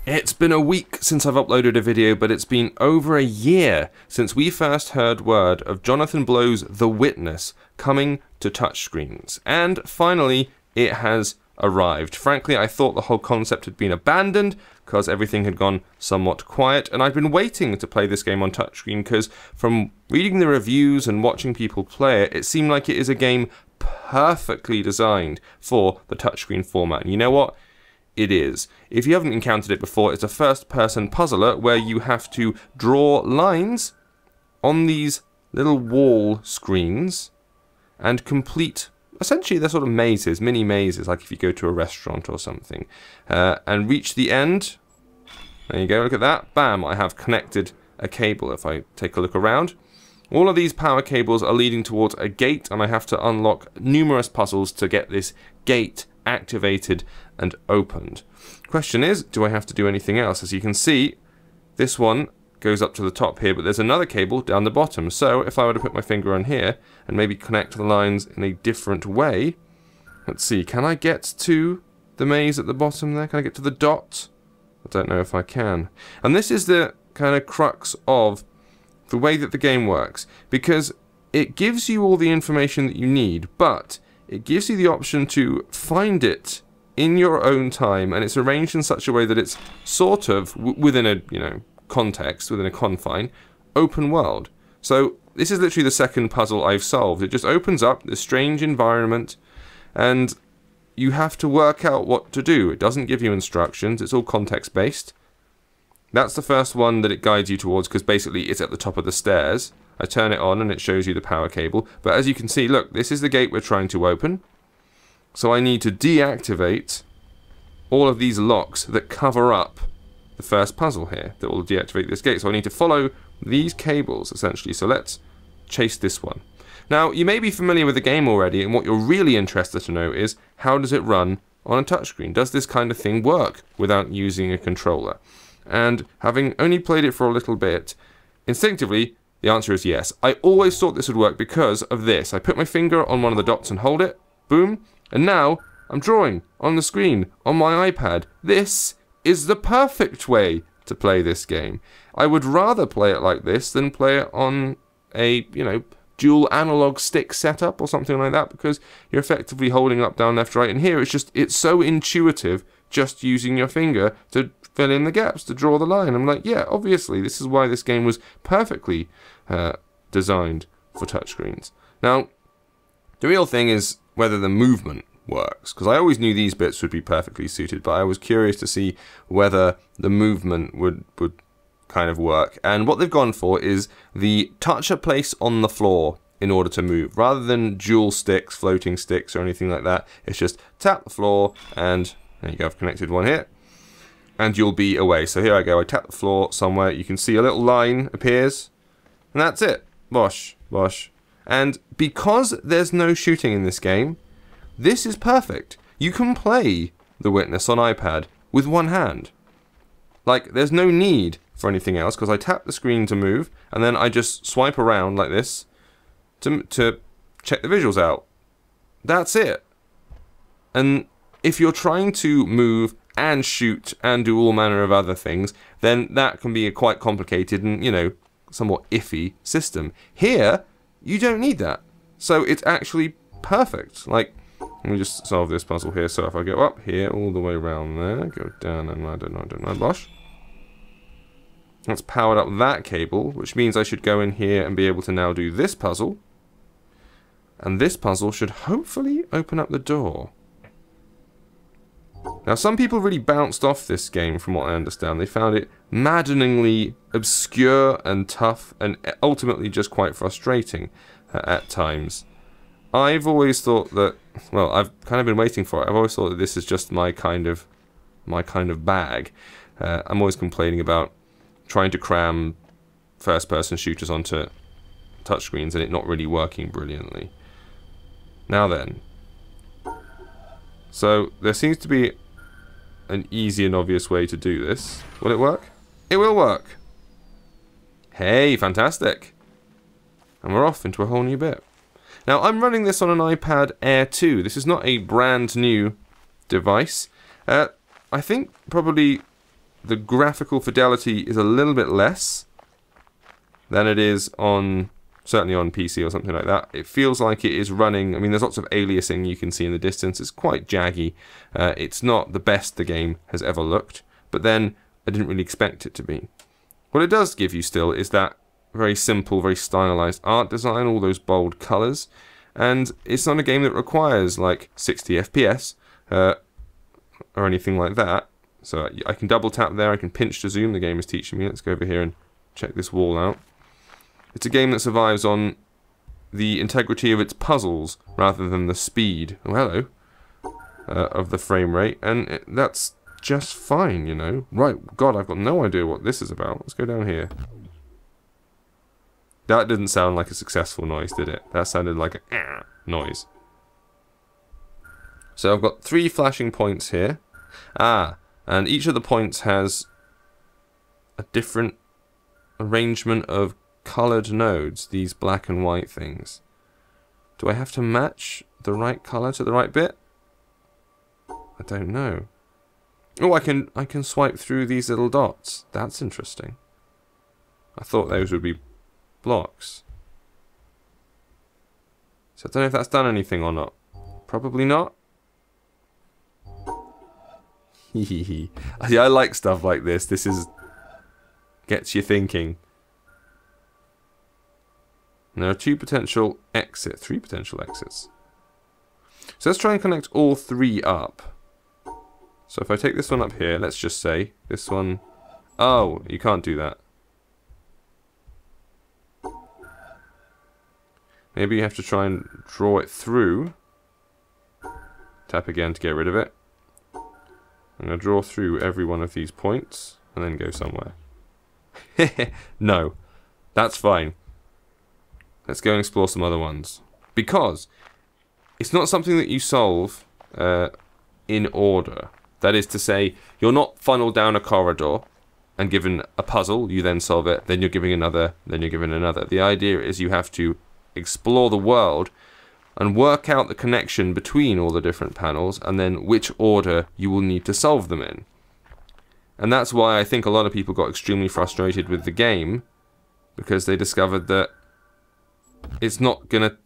It's been a week since I've uploaded a video, but it's been over a year since we first heard word of Jonathan Blow's The Witness coming to touchscreens. And finally, it has arrived. Frankly, I thought the whole concept had been abandoned because everything had gone somewhat quiet, and I've been waiting to play this game on touchscreen because from reading the reviews and watching people play it, it seemed like it is a game perfectly designed for the touchscreen format. And you know what? It is. If you haven't encountered it before, it's a first-person puzzler where you have to draw lines on these little wall screens and complete, essentially they're sort of mazes, mini mazes, like if you go to a restaurant or something, and reach the end. There you go, look at that. Bam, I have connected a cable. If I take a look around, all of these power cables are leading towards a gate, and I have to unlock numerous puzzles to get this gate activated and opened. Question is, do I have to do anything else? As you can see, this one goes up to the top here, but there's another cable down the bottom. So if I were to put my finger on here and maybe connect the lines in a different way, let's see, can I get to the maze at the bottom there? Can I get to the dot? I don't know if I can. And this is the kind of crux of the way that the game works, because it gives you all the information that you need, but it gives you the option to find it in your own time, and it's arranged in such a way that it's sort of within a, context, within a confine, open world. So this is literally the second puzzle I've solved. It just opens up this strange environment, and you have to work out what to do. It doesn't give you instructions, it's all context-based. That's the first one that it guides you towards, because basically it's at the top of the stairs. I turn it on and it shows you the power cable. But as you can see, look, this is the gate we're trying to open. So I need to deactivate all of these locks that cover up the first puzzle here that will deactivate this gate. So I need to follow these cables, essentially. So let's chase this one. Now, you may be familiar with the game already, and what you're really interested to know is, how does it run on a touchscreen? Does this kind of thing work without using a controller? And having only played it for a little bit, instinctively, the answer is yes. I always thought this would work because of this. I put my finger on one of the dots and hold it, boom, and now I'm drawing on the screen on my iPad. This is the perfect way to play this game. I would rather play it like this than play it on a, dual analog stick setup or something like that, because you're effectively holding up, down, left, right, and here it's so intuitive just using your finger to fill in the gaps, to draw the line. I'm like, yeah, obviously, this is why this game was perfectly designed for touchscreens. Now, the real thing is whether the movement works, because I always knew these bits would be perfectly suited, but I was curious to see whether the movement would kind of work. And what they've gone for is the touch a place on the floor in order to move, rather than dual sticks, floating sticks, or anything like that. It's just tap the floor, and there you go, I've connected one here, and you'll be away. So here I go, I tap the floor somewhere, you can see a little line appears, and that's it. Bosh, bosh. And because there's no shooting in this game, this is perfect. You can play The Witness on iPad with one hand. Like, there's no need for anything else, because I tap the screen to move, and then I just swipe around like this to check the visuals out. That's it. And if you're trying to move and shoot and do all manner of other things, then that can be a quite complicated and, somewhat iffy system. Here, you don't need that. So it's actually perfect. Like, let me just solve this puzzle here. So if I go up here, all the way around there, go down, and I don't know, bosh. That's powered up that cable, which means I should go in here and be able to now do this puzzle. And this puzzle should hopefully open up the door. Now, some people really bounced off this game, from what I understand. They found it maddeningly obscure and tough, and ultimately just quite frustrating at times. I've always thought that, well, I've kind of been waiting for it. I've always thought that this is just my kind of bag. I'm always complaining about trying to cram first-person shooters onto touchscreens and it not really working brilliantly. Now then. So, there seems to be an easy and obvious way to do this. Will it work? It will work! Hey, fantastic! And we're off into a whole new bit. Now, I'm running this on an iPad Air 2. This is not a brand new device. I think probably the graphical fidelity is a little bit less than it is on, certainly on PC or something like that. It feels like it is running, I mean, there's lots of aliasing you can see in the distance. It's quite jaggy. It's not the best the game has ever looked, but then I didn't really expect it to be. What it does give you still is that very simple, very stylized art design, all those bold colors, and it's not a game that requires like 60 FPS or anything like that. So I can double tap there, I can pinch to zoom, the game is teaching me. Let's go over here and check this wall out. It's a game that survives on the integrity of its puzzles rather than the speed, oh hello, of the frame rate, and that's just fine, you know. Right, God, I've got no idea what this is about. Let's go down here. That didn't sound like a successful noise, did it? That sounded like a noise. So I've got 3 flashing points here. And each of the points has a different arrangement of coloured nodes, these black and white things. Do I have to match the right colour to the right bit? I don't know. Oh, I can swipe through these little dots. That's interesting. I thought those would be blocks. So I don't know if that's done anything or not. Probably not. Yeah, I like stuff like this. This gets you thinking. And there are 3 potential exits. So let's try and connect all 3 up. So if I take this one up here, let's just say this one. Oh, you can't do that. Maybe you have to try and draw it through. Tap again to get rid of it. I'm going to draw through every one of these points and then go somewhere. No, that's fine. Let's go and explore some other ones. Because it's not something that you solve in order. That is to say, you're not funneled down a corridor and given a puzzle, you then solve it, then you're giving another, then you're given another. The idea is you have to explore the world and work out the connection between all the different panels and then which order you will need to solve them in. And that's why I think a lot of people got extremely frustrated with the game, because they discovered that it's not gonna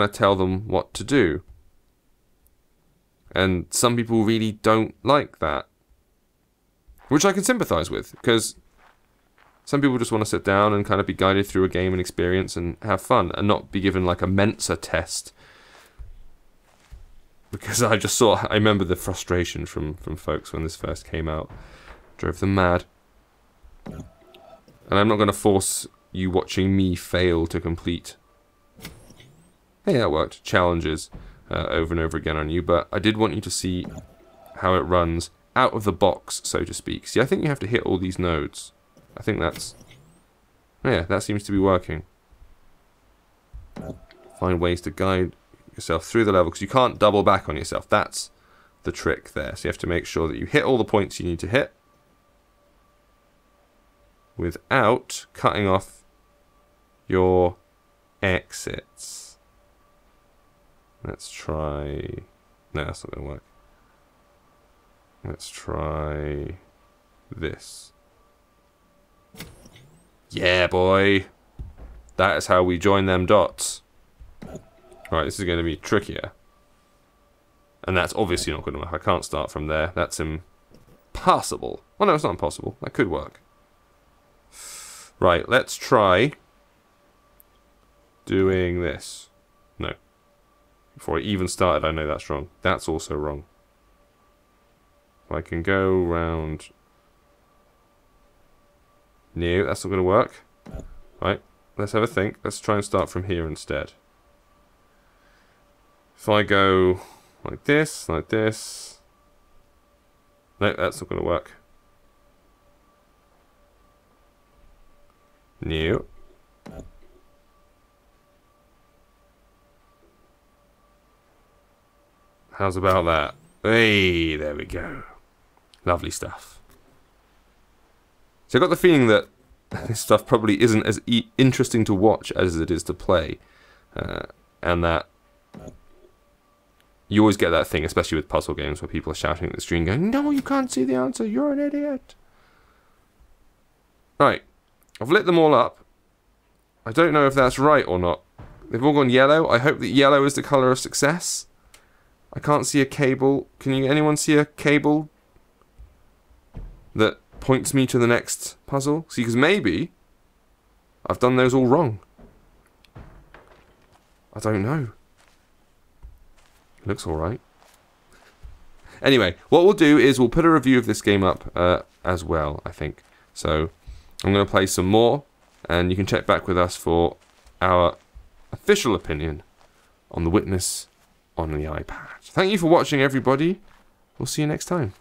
tell them what to do. And some people really don't like that. Which I can sympathize with, because some people just want to sit down and kind of be guided through a game and experience and have fun, and not be given like a Mensa test. Because I remember the frustration from folks when this first came out. Drove them mad. And I'm not going to force you watching me fail to complete, hey, that worked, challenges over and over again on you, but I did want you to see how it runs out of the box, so to speak. See, I think you have to hit all these nodes. I think that's... yeah, that seems to be working. Find ways to guide yourself through the level, because you can't double back on yourself. That's the trick there. So you have to make sure that you hit all the points you need to hit without cutting off your exits. Let's try... no, that's not going to work. Let's try this. Yeah, boy. That is how we join them dots. Alright, this is going to be trickier. And that's obviously not good enough. I can't start from there. That's impossible. Oh no, it's not impossible. That could work. Right, let's try doing this. No. Before I even started, I know that's wrong. That's also wrong. I can go round... no, that's not going to work. Right, let's have a think. Let's try and start from here instead. If I go like this... no, that's not going to work. No. How's about that? Hey, there we go. Lovely stuff. So I got the feeling that this stuff probably isn't as interesting to watch as it is to play. And that you always get that thing, especially with puzzle games, where people are shouting at the screen going, no, you can't see the answer, you're an idiot. Right, I've lit them all up. I don't know if that's right or not. They've all gone yellow. I hope that yellow is the colour of success. I can't see a cable. Can anyone see a cable that points me to the next puzzle? See, because maybe I've done those all wrong. I don't know. Looks alright. Anyway, what we'll do is we'll put a review of this game up as well, I think. So, I'm going to play some more, and you can check back with us for our official opinion on The Witness on the iPad. Thank you for watching, everybody. We'll see you next time.